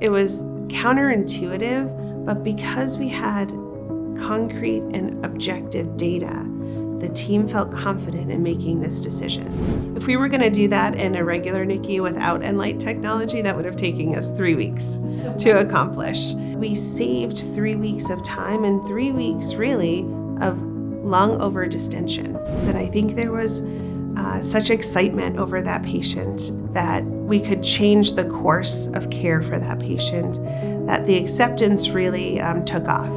It was counterintuitive, but because we had concrete and objective data, the team felt confident in making this decision. If we were going to do that in a regular NICU without Enlight technology, that would have taken us 3 weeks to accomplish. We saved 3 weeks of time and 3 weeks really of lung over distension. And I think there was such excitement over that patient that we could change the course of care for that patient, that the acceptance really took off.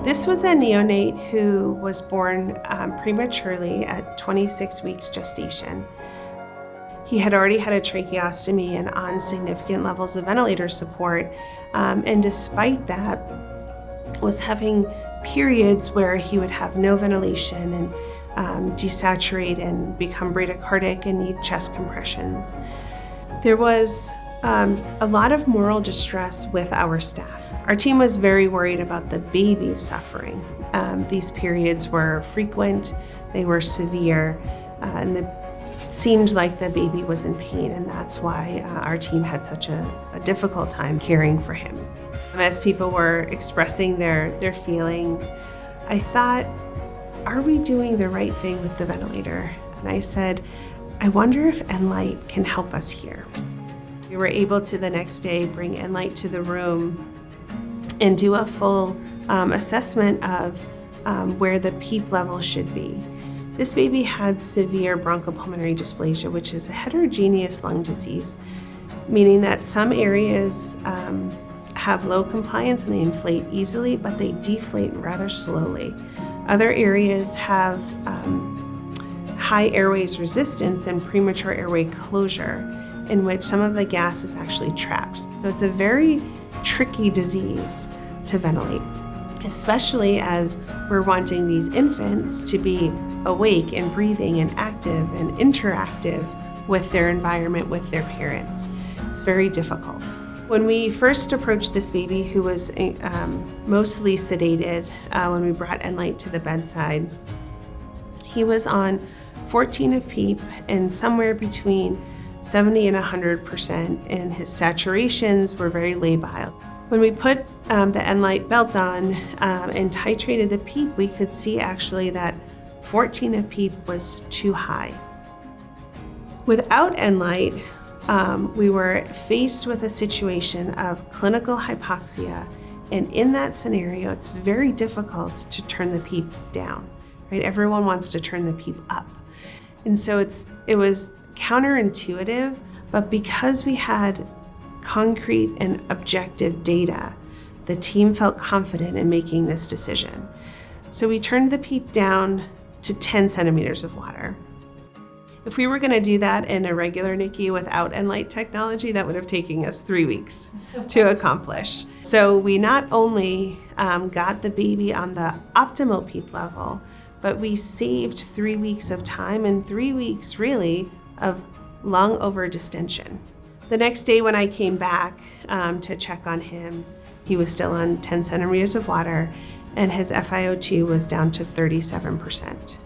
This was a neonate who was born prematurely at 26 weeks gestation. He had already had a tracheostomy and on significant levels of ventilator support, and despite that, was having periods where he would have no ventilation and desaturate and become bradycardic and need chest compressions. There was a lot of moral distress with our staff. Our team was very worried about the baby's suffering. These periods were frequent, they were severe, and it seemed like the baby was in pain, and that's why our team had such a difficult time caring for him. As people were expressing their feelings, I thought, are we doing the right thing with the ventilator? And I said, I wonder if Enlight can help us here. We were able to the next day bring Enlight to the room and do a full assessment of where the PEEP level should be. This baby had severe bronchopulmonary dysplasia, which is a heterogeneous lung disease, meaning that some areas have low compliance and they inflate easily, but they deflate rather slowly. Other areas have high airways resistance and premature airway closure, in which some of the gas is actually trapped. So it's a very tricky disease to ventilate, especially as we're wanting these infants to be awake and breathing and active and interactive with their environment, with their parents. It's very difficult. When we first approached this baby, who was mostly sedated when we brought Enlight to the bedside, he was on 14 of PEEP and somewhere between 70 and 100%, and his saturations were very labile. When we put the Enlight belt on and titrated the PEEP, we could see actually that 14 of PEEP was too high. Without Enlight, we were faced with a situation of clinical hypoxia, and in that scenario, it's very difficult to turn the PEEP down, right? Everyone wants to turn the PEEP up. And so it was counterintuitive, but because we had concrete and objective data, the team felt confident in making this decision. So we turned the PEEP down to 10 centimeters of water. If we were going to do that in a regular NICU without Enlight technology, that would have taken us 3 weeks to accomplish. So we not only got the baby on the optimal PEEP level, but we saved 3 weeks of time and 3 weeks really of lung over distension. The next day when I came back to check on him, he was still on 10 centimeters of water and his FiO2 was down to 37%.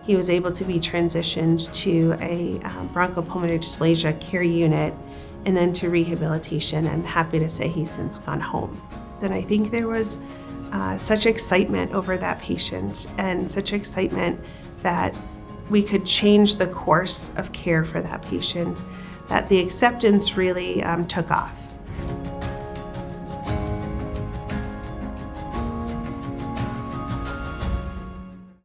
He was able to be transitioned to a bronchopulmonary dysplasia care unit and then to rehabilitation, and happy to say he's since gone home. And I think there was such excitement over that patient and such excitement that we could change the course of care for that patient, that the acceptance really took off.